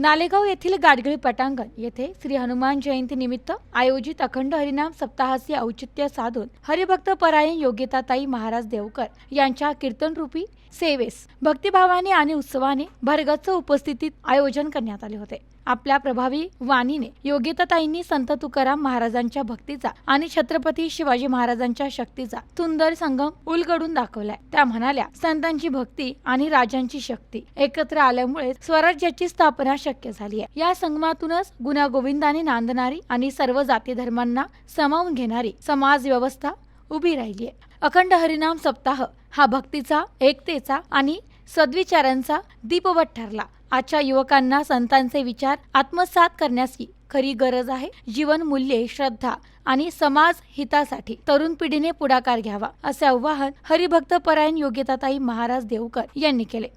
नालेगाव येथील गाडगिळ पटांगण येथे श्री हनुमान जयंती निमित्त आयोजित अखंड हरिनाम सप्ताहाचे औचित्य साधून हरिभक्त परायण योग्यताताई महाराज देवकर यांच्या कीर्तनरूपी सेवेस भक्तिभावाने आणि उत्सवाने भरगच्च उपस्थितीत आयोजन करण्यात आले होते। आपल्या प्रभावी वाणीने योग्यताताईंनी संत तुकाराम महाराजांच्या भक्तीचा आणि छत्रपती शिवाजी महाराजांच्या शक्तीचा सुंदर संगम उलगडून दाखवलाय। त्या म्हणाल्या, संतांची भक्ती आणि राजांची शक्ती एकत्र आल्यामुळे स्वराज्याची स्थापना शक्य झाली आहे। या संगमातूनच गुण्यागोविंदाने नांदणारी आणि सर्व जाती धर्मांना सामावून घेणारी समाज व्यवस्था उभी राहिली आहे। अखंड हरिनाम सप्ताह हा भक्तीचा, एकतेचा आणि सद्विचारांचा दीपवट ठरला। आजच्या युवकांना संतांचे विचार आत्मसात करण्याची खरी गरज आहे। जीवन मूल्ये, श्रद्धा आणि समाज हितासाठी तरुण पिढीने पुढाकार घ्यावा, असे आवाहन हरिभक्त परायण योग्यताताई महाराज देवकर यांनी केले।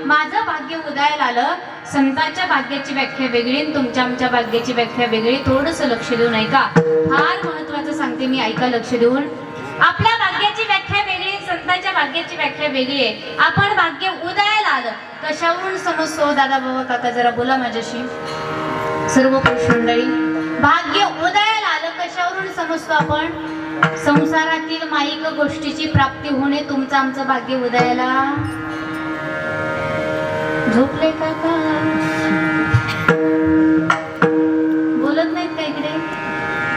माझं भाग्य उदयाला आलं, संतांच्या भाग्याची व्याख्या वेगळी आणि तुमच्या आमच्या भाग्याची व्याख्या वेगळी। थोडंसं लक्ष देऊन ऐका, फार महत्त्वाचं सांगते मी, ऐका लक्ष देऊन। आपल्या भाग्याची व्याख्या वेगळी, संतांच्या भाग्याची व्याख्या वेगळी आहे। आपण भाग्य उदयाला आलं कशावरून समजतो? दादा बाबा काका जरा बोला माझ्याशी। सर्व पुरुष मंडळी, भाग्य उदयाला आलं कशावरून समजतो आपण? संसारातील माईक गोष्टीची प्राप्ती होणे तुमचं आमचं भाग्य उदयाला। झोपले काका? बोलत नाहीत का इकडे?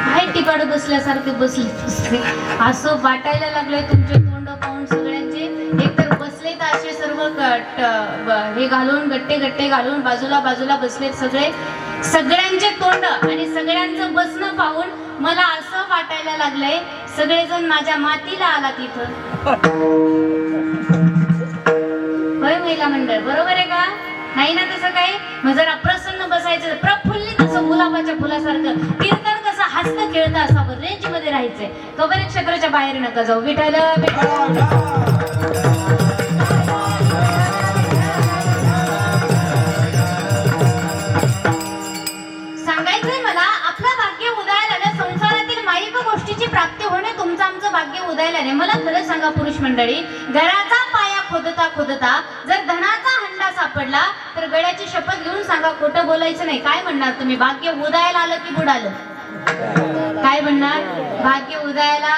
काय टिपाड बसल्यासारखे बसले, असं वाटायला लागलंय तुमचे तोंड पाहून सगळ्यांचे। एकतर बसले तर असे सर्व हे घालून गट्टे गट्टे घालून बाजूला बाजूला बसलेत सगळे, सगळ्यांचे तोंड आणि सगळ्यांचं बसणं पाहून मला असं वाटायला लागलंय सगळेजण माझ्या मातीला आला तिथं। होय महिला मंडळ, बरोबर आहे का? नाही ना तसं काही? मग जरा प्रसन्न बसायचं, प्रफुल्लित असं गुलाबाच्या फुलासारखं, कीर्तन कसं हसतं खेळतं असावं, रेंज मध्ये राहायचंय। कबर क्षेत्राच्या बाहेर नका जाऊ। विठ्ठल सांगायचंय मला, आपलं भाग्य उदयाला आलं, संसारातील माईक गोष्टीची प्राप्ती होणे तुमचं आमचं भाग्य उदयाला आले। मला खरं सांगा पुरुष मंडळी, घराचा पाया खोदता खोदता जर धनाचा हंडा सापडला तर गळ्याची शपथ घेऊन सांगा, खोटं बोलायचं नाही। काय म्हणणार तुम्ही? भाग्य उदयाला आलं की बुडालं? काय म्हणणार? भाग्य उदयाला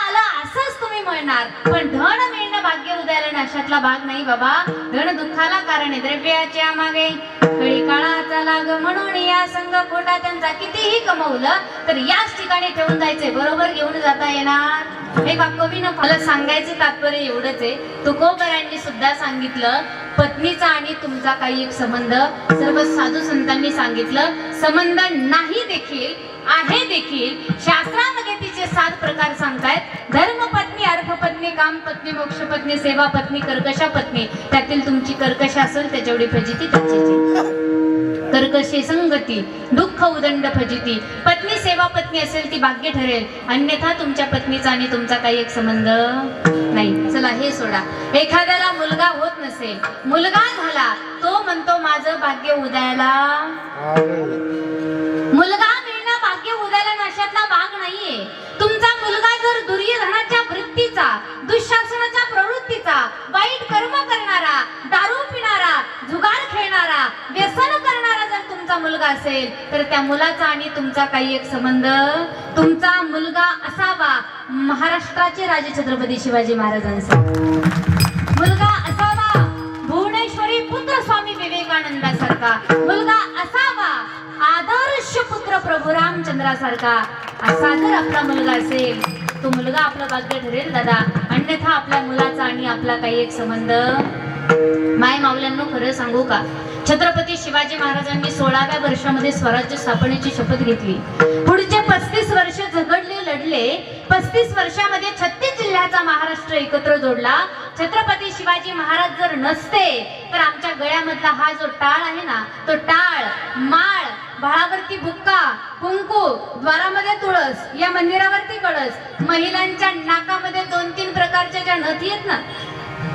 आलं असंच तुम्ही म्हणणार। पण धन मिळणं भाग्य उदयाला नाशातला भाग नाही बाबा। धन दुःखाला कारण आहे, द्रव्याच्या मागे कळी काळाचा लाग, म्हणून या संघ खोटा त्यांचा कितीही कमवलं तर याच ठिकाणी ठेवून जायचंय, बरोबर घेऊन जाता येणार? एका कवीनं मला सांगायचं तात्पर्य एवढंच आहे, तुकोबरांनी सुद्धा सांगितलं, पत्नीचा आणि तुमचा काही एक संबंध। सर्व साधू संतांनी सांगितलं, संबंध नाही देखील आहे देखील। शास्त्रामध्ये तिचे 7 प्रकार सांगतायत, धर्मपत्नी, अर्थपत्नी, कामपत्नी, मोक्षपत्नी, सेवापत्नी, कर्कशा पत्नी। त्यातील तुमची कर्कश असेल त्याच्यावढी फजिती त्याची। कर्कशे संगती दुःख उदंड फजिती। पत्नी सेवा पत्नी असेल ती भाग्य ठरेल, अन्यथा तुमच्या पत्नीचा आणि तुमचा काही एक संबंध नाही। चला हे सोडा, एखाद्याला मुलगा होत नसेल, मुलगा झाला, तो म्हणतो माझं भाग्य उदयाला। मुलगा मिळणं भाग्य उदयाला नाशातला भाग नाहीये। तुमचा मुलगा जर दुर्योधनाच्या वृत्तीचा, दुःशासनाच्या प्रवृत्तीचा, वाईट कर्म करणारा, दारू पिणारा, जुगार खेळणारा, व्यसन करणारा जर तुमचा मुलगा असेल तर त्या मुलाचा आणि तुमचा काही एक संबंध। तुमचा मुलगा असावा महाराष्ट्राचे राजे छत्रपती शिवाजी महाराजांचा, मुलगा असावा भुवनेश्वरी पुत्र स्वामी विवेकानंदासारखा, मुलगा असावा आदर्श पुत्र प्रभू रामचंद्रासारखा। असा जर आपला मुलगा असेल तो मुलगा आपलं भाग्य ठरेल दादा, अन्यथा आपल्या मुलाचा आणि आपला काही एक संबंध। माय माऊल्यांनो, खरं सांगू का, छत्रपती शिवाजी महाराजांनी 16व्या वर्षामध्ये स्वराज्य स्थापनेची शपथ घेतली। पुढचे 35 वर्ष झगडले, लढले। 35 वर्षामध्ये 36 जिल्ह्याचा महाराष्ट्र एकत्र जोडला। छत्रपती शिवाजी महाराज जर नसते तर आमच्या गळ्यामधला हा जो टाळ आहे ना, तो टाळ, माळ, भाळावरती बुक्का, कुंकू, द्वारामध्ये तुळस, या मंदिरावरती कळस, महिलांच्या नाकामध्ये 2-3 प्रकारच्या ज्या नथी आहेत ना,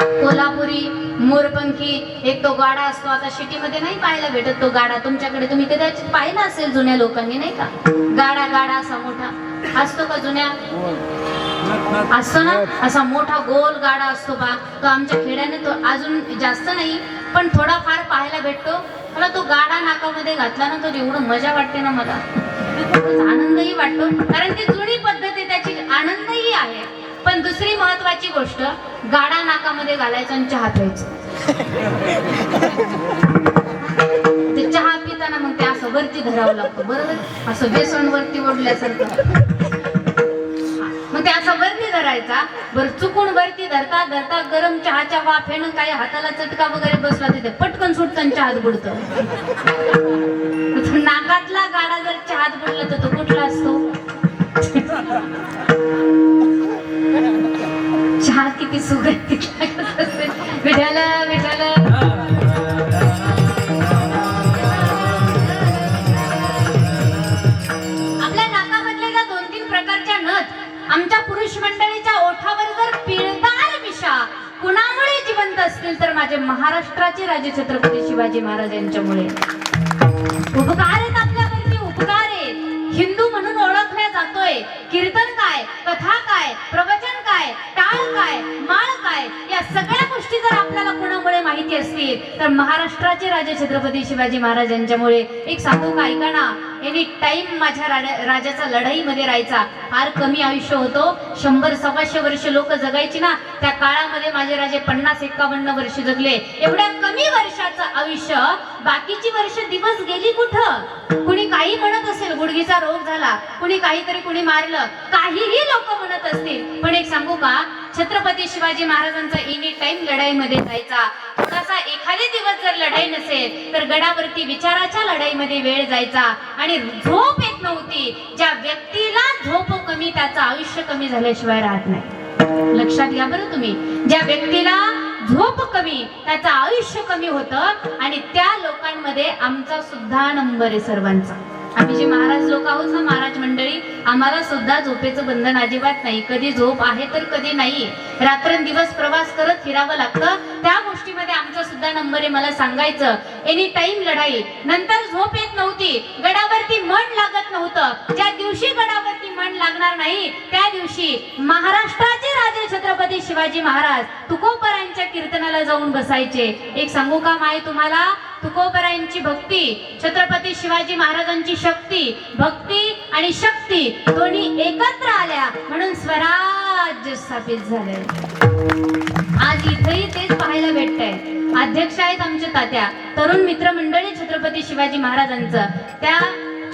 कोल्हापुरी, मोरपंखी, एक तो गाडा असतो, आता सिटीमध्ये नाही पाहायला भेटत तो गाडा, तुमच्याकडे तुम्ही कदाचित पाहिला असेल जुन्या लोकांनी, नाही का? गाडा असा मोठा असतो का? जुन्या असतो ना, असा मोठा गोल गाडा असतो बा, तो आमच्या खेड्याने तो अजून जास्त नाही पण थोडाफार पाहायला भेटतो। मला तो गाडा नाकामध्ये घातला ना, तर एवढं मजा वाटते ना मला, खूपच आनंदही वाटतो, कारण ती जुनी पद्धत आहे, त्याची आनंदही आहे. पण दुसरी महत्वाची गोष्ट, गाडा नाकामध्ये घालायचा आणि चहा प्यायचा. ते चहा पिताना मग ते असं वरती धरावं लागतं, बरोबर, असं बेसन वरती ओढल्यासारखं. मग ते असं वरती धरायचा. बरं, चुकून वरती धरता धरता गरम चहाच्या वाफेनं काही हाताला चटका वगैरे बसला, तिथे पटकन सुटतं चहात बुडतं. नाकातला गाडा जर चहात बुडला तर तो कुठला असतो? चहा किती सुगंधित लागत असते. विठाला विठाला. आपल्या नाकामधले ज्या 2-3 प्रकारच्या नथ आमच्या पुरुष मंडळीच्या ओठावर जर पिळदार मिशा कुणामुळे जिवंत असतील तर माझे महाराष्ट्राचे राजे छत्रपती शिवाजी महाराज यांच्यामुळे. उपकार आहेत आपल्यावरती, उपकार आहेत. हिंदू म्हणून ओळखल्या जातोय. कीर्तन काय, कथा काय, प्रवचन काय, टाळ काय, माळ काय, या सगळ्या गोष्टी जर आपल्याला कोणामुळे माहिती असतील तर महाराष्ट्राचे राजे छत्रपती शिवाजी महाराज यांच्यामुळे. एक सांगू का, ऐका ना, एनी टाइम माझ्या राजाचा लढाईमध्ये राहायचा. फार कमी आयुष्य होतो, 100-125 वर्ष लोक जगायची ना, त्या काळामध्ये माझे राजे 50-51 वर्ष जगले. एवढ्या कमी वर्षाचं आयुष्य, बाकीची वर्ष दिवस गेली कुठं? कुणी काही म्हणत असेल, गुडघीचा रोग झाला, कुणी काहीतरी, कुणी मारलं, काहीही लोक म्हणत असतील, पण एक सांगू का, छत्रपती शिवाजी महाराजांचा एनी टाइम लढाईमध्ये जायचा. थोडासा एखादे दिवस जर लढाई नसेल तर गडावरती विचाराच्या लढाईमध्ये वेळ जायचा आणि झोप येत नव्हती. ज्या व्यक्तीला झोप कमी त्याचं आयुष्य कमी झाल्याशिवाय राहत नाही. लक्षात घ्या बरं तुम्ही, ज्या व्यक्तीला झोप कमी त्याचं आयुष्य कमी होतं, आणि त्या लोकांमध्ये आमचा सुद्धा नंबर आहे सर्वांचा. आम्ही जे महाराज लोक आहोत ना, महाराज मंडळी, आम्हाला सुद्धा झोपेचं बंधन अजिबात नाही. कधी झोप आहे तर कधी नाही. रात्रंदिवस प्रवास करत फिरावं लागतं. त्या गोष्टीमध्ये आमचा सुद्धा नंबर आहे. मला सांगायचं, एनी टाइम लढाई, नंतर झोप येत नव्हती, गडावरती मन लागत नव्हतं. ज्या दिवशी गडावरती मन लागणार नाही त्या दिवशी महाराष्ट्राचे राजे छत्रपती शिवाजी महाराज तुकोबरायांच्या कीर्तनाला जाऊन बसायचे. एक सांगू का माय तुम्हाला, तुकोबरायांची भक्ती, छत्रपती शिवाजी महाराजांची शक्ती, भक्ती आणि शक्ती दोन्ही एकत्र आल्या म्हणून स्वराज्य स्थापित झाले. आज इथेही तेच पाहायला भेटतंय. अध्यक्ष आहेत आमच्या तात्या, तरुण मित्र मंडळी छत्रपती शिवाजी महाराजांचं, त्या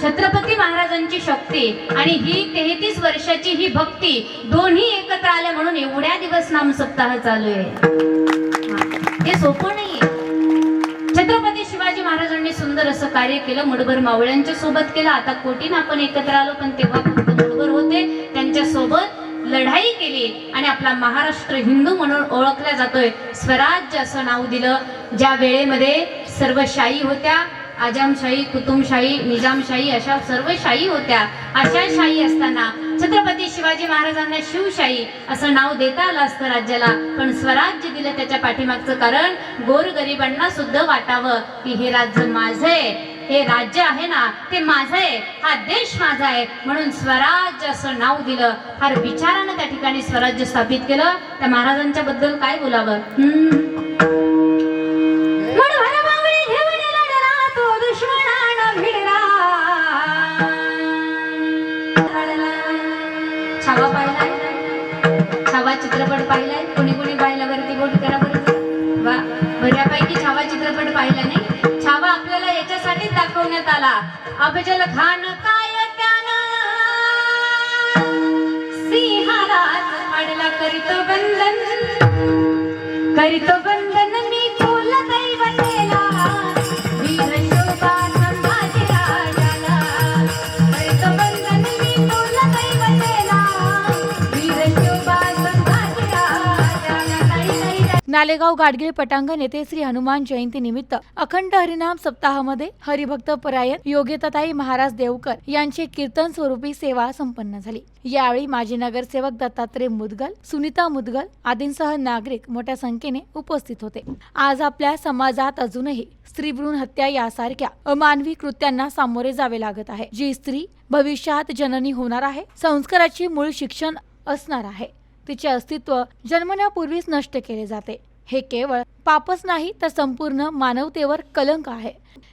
छत्रपती महाराजांची शक्ती आणि ही 33 वर्षाची ही भक्ती दोन्ही एकत्र आल्या म्हणून एवढ्या दिवस नाम सप्ताह चालू आहे. हे सोपं नाहीये. छत्रपती शिवाजी महाराजांनी सुंदर असं कार्य केलं, मुठभर मावळ्यांच्या सोबत केलं. आता कोटीन आपण एकत्र आलो, पण तेव्हा फक्त मुठभर होते. त्यांच्या सोबत लढाई केली आणि आपला महाराष्ट्र हिंदू म्हणून ओळखला जातोय. स्वराज्य असं नाव दिलं. ज्या वेळेमध्ये सर्व शाही होत्या, आजमशाही, कुतुबशाही, निजामशाही, अशा सर्व शाही होत्या. अशा शाही असताना छत्रपती शिवाजी महाराजांना शिवशाही असं नाव देता आलं असतं राज्याला, पण स्वराज्य दिलं. त्याच्या पाठीमागचं कारण गोरगरिबांना सुद्धा वाटावं की हे राज्य माझं आहे, हे राज्य आहे ना ते माझं आहे, हा देश माझा आहे, म्हणून स्वराज्य असं नाव दिलं. फार विचारानं त्या ठिकाणी स्वराज्य स्थापित केलं. त्या महाराजांच्या बद्दल काय बोलावं. छावा पाहिलाय, छावा चित्रपट पाहिलाय, कोणी कोणी पाहिला वरती बोट करा बरं. वा, बऱ्यापैकी छावा चित्रपट पाहिला नाही. छावा आपल्याला याच्यासाठीच दाखवण्यात आला, अफजल खान काय त्यानं सिंहारात अडला, करीतो बंधन, करीतो बंधन मी कुल दैवतेला, वीर शोभा संभाजी राजाला, करीतो बंधन मी कुल दैवतेला, वीर शोभा संभाजी राजाला. नालेगाव गाडगीळ पटांगण येथे श्री हनुमान जयंती निमित्त अखंड हरिनाम सप्ताहामध्ये हरिभक्त परायण योग्यताताई महाराज देवकर यांची कीर्तन स्वरूपी सेवा संपन्न झाली. यावेळी माजी नगरसेवक दत्तात्रय मुदगल, सुनीता मुदगल आदींसह नागरिक मोठ्या संख्येने उपस्थित होते. आज आपल्या समाजात अजूनही स्त्री भ्रूण हत्या यासारख्या अमानवी कृत्यांना सामोरे जावे लागत आहे. जी स्त्री भविष्यात जननी होणार आहे, संस्काराची मूळ शिक्षण असणार आहे, तिचे अस्तित्व जन्मण्यापूर्वीच नष्ट केले जाते. हे केवळ पापच नाही तर संपूर्ण मानवतेवर कलंक आहे.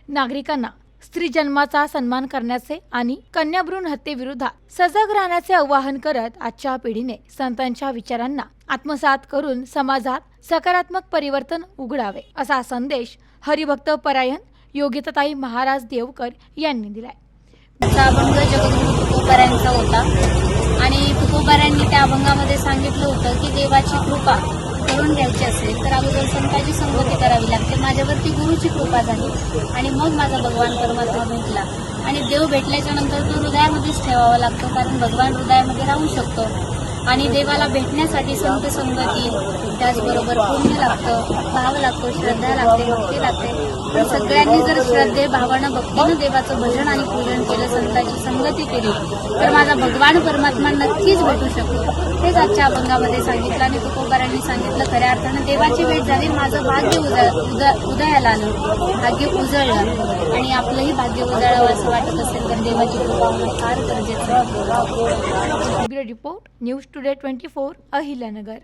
नागरिकांना स्त्री जन्माचा सन्मान करण्याचे आणि कन्याभ्रूण हत्येविरोधात सजग राहण्याचे आवाहन करत आजच्या पिढीने संतांच्या विचारांना आत्मसात करून समाजात सकारात्मक परिवर्तन उघडावे, असा संदेश हरिभक्त परायण योगिताताई महाराज देवकर यांनी दिलाय. चा अभंग जगद्गुरु तुकोबारायांचा होता आणि तुकोबारायांनी त्या अभंगामध्ये सांगितलं होतं की देवाची कृपा करून घ्यायची असेल तर अगोदर संतांची संगती करावी लागते. माझ्यावरती गुरुची कृपा झाली आणि मग माझा भगवान परमात्मा भेटला. आणि देव भेटल्याच्या नंतर तो हृदयामध्येच ठेवावा लागतो, कारण भगवान हृदयामध्ये राहू शकतो. आणि देवाला भेटण्यासाठी संत संगती, त्याचबरोबर पुण्य लागतं, भाव लागतो, श्रद्धा लागते, भक्ती लागते. पण सगळ्यांनी जर श्रद्धे भावानं भक्तीनं देवाचं भजन आणि पूजन केलं, संतांची संगती केली तर माझा भगवान परमात्मा नक्कीच भेटू शकतो. हेच आजच्या अभंगामध्ये सांगितलं आणि तुकोबारांनी सांगितलं खऱ्या अर्थानं देवाची भेट झाली, माझं भाग्य उदयाला आलं, भाग्य उजळलं. आणि आपलंही भाग्य उजळावं असं वाटत असेल तर देवाची कृपा होणं फार गरजेचं आहे. Bureau report news today 24 Ahilyanagar.